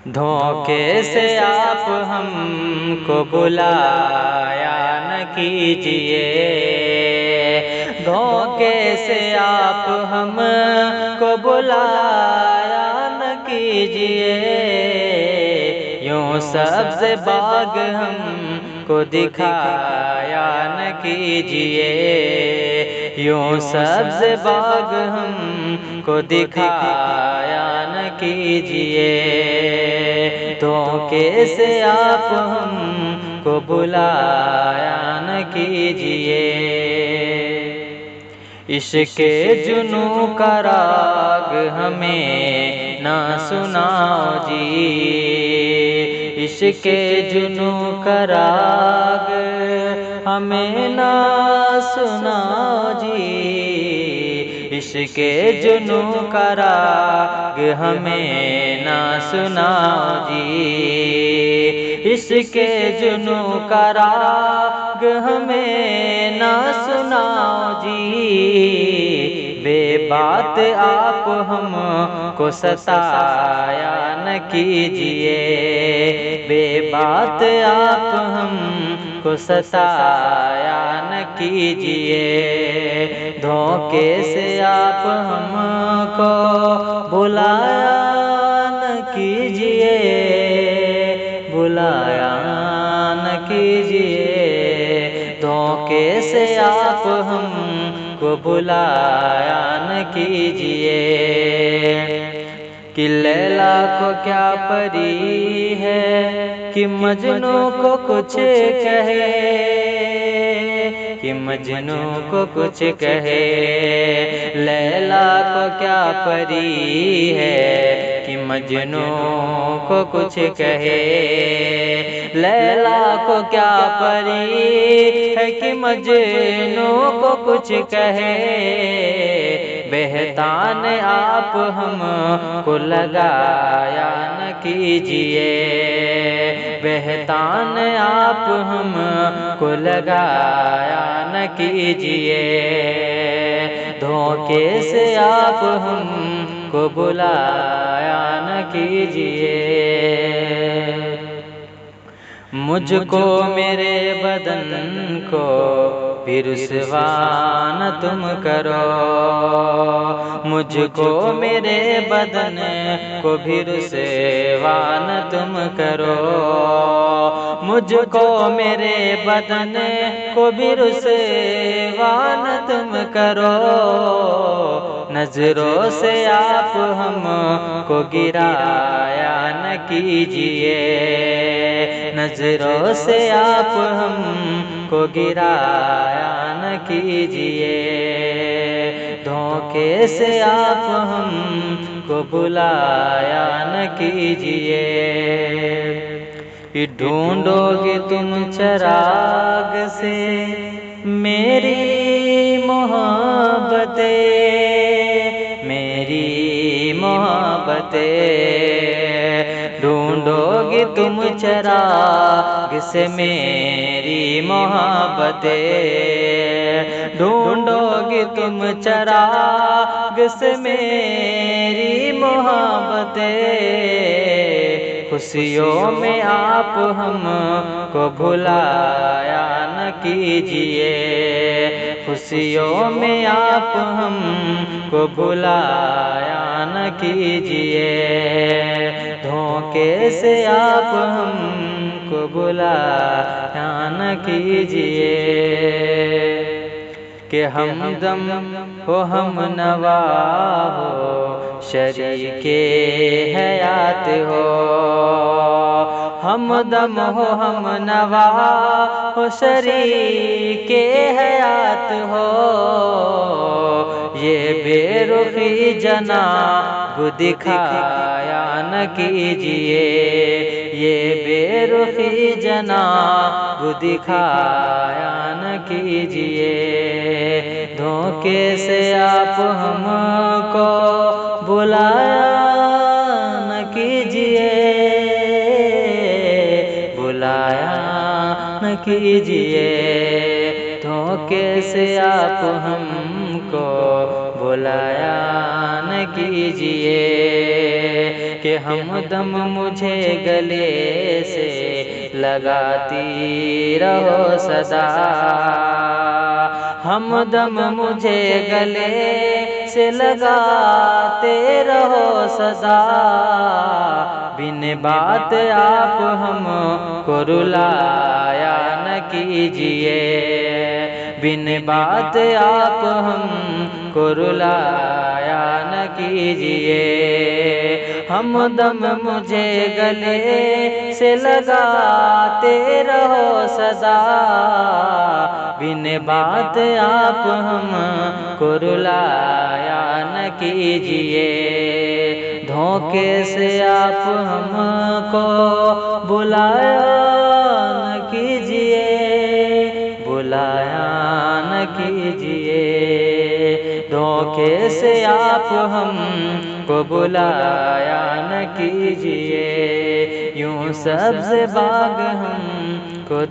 دھوکے سے آپ ہم کو بلایا نہ کیجیے، دھوکے سے آپ ہم کو بلایا نہ کیجیے، یوں سبز باغ ہم کو دکھایا نہ کیجیے، یوں سبز باغ ہم کو دکھایا نہ کیجیے، دھوکے سے آپ ہم کو بلایا نہ کیجیے۔ عشق جنوں کا راگ ہمیں نہ سناؤ جی، عشق جنوں کا راگ ہمیں نہ سناؤ جی، عشق جنوں کا راگ ہمیں نہ سناؤ جی، عشق جنوں کا راگ ہمیں نہ سناؤ جی، بے بات آپ ہم کو ستایا نہ کیجیے، بے بات آپ ہم کو ستایا نہ کیجیے، دھوکے سے آپ ہم کو بلایا نہ کیجیے، بلایا نہ کیجیے، دھوکے سے آپ ہم کو بلایا نہ کیجیے، کہ لیلا کو کیا پری ہے کہ مجنو کو کچھ کہے، کہ مجنو کو کچھ کہے، لیلا کو کیا پری ہے کہ مجنو کو کچھ کہے، لیلا کو کیا پری ہے کہ مجنو کو کچھ کہے، بہتان آپ ہم کو لگایا نہ کیجیے، بہتان آپ ہم کو لگایا نہ کیجیے، دھوکے سے آپ ہم کو بلایا نہ کیجیے، مجھ کو میرے بدن کو بھی رسوا نہ تم کرو، مجھ کو میرے بدن کو بھی رسوا نہ تم کرو، مجھ کو میرے بدن کو بھی رسوا نہ تم کرو، نظروں سے آپ ہم کو گرایا نہ کیجیے، نظروں سے آپ ہم کو گرایا نہ کیجیے، دھوکے سے آپ ہم کو بلایا نہ کیجیے، ڈھونڈو گے تم چراغ سے میری محبتیں، میری محبتیں، ڈھونڈو گے تم چراغ سے میری محبتیں، ڈھونڈو گے تم چراغ سے میری محبتیں، خوشیوں میں آپ ہم کو بھلایا نہ کیجیے، خوشیوں میں آپ ہم کو بھلایا نہ کیجیے، دھوکے سے آپ ہم کو بلایا نہ کیجیے، کہ ہمدم ہو ہم نوا ہو شریک حیات ہو، ہمدم ہو ہم نوا ہو شریک حیات ہو، یہ بے رخی جناب دکھایا نہ کیجیے، یہ بے رخی جناب دکھایا نہ کیجیے، دھوکے سے آپ ہم کو بلایا نہ کیجیے، بلایا نہ کیجیے، دھوکے سے آپ ہم کو بلایا نہ کیجیے، کہ ہمدم مجھے گلے سے لگاتی رہو صدا، ہمدم مجھے گلے سے لگاتے رہو صدا، بن بات آپ ہم کو رلایا نہ کیجیے، بن بات آپ ہم کو رلایا نہ کیجیے، ہمدم مجھے گلے سے لگاتے رہو صدا، بن بات آپ ہم کو رلایا نہ کیجیے، دھوکے سے آپ ہم کو بلایا نہ کیجیے، بلایا نہ کیجیے، دھوکے سے آپ ہم کو بلایا نہ کیجیے، یوں سبز باغ ہم کو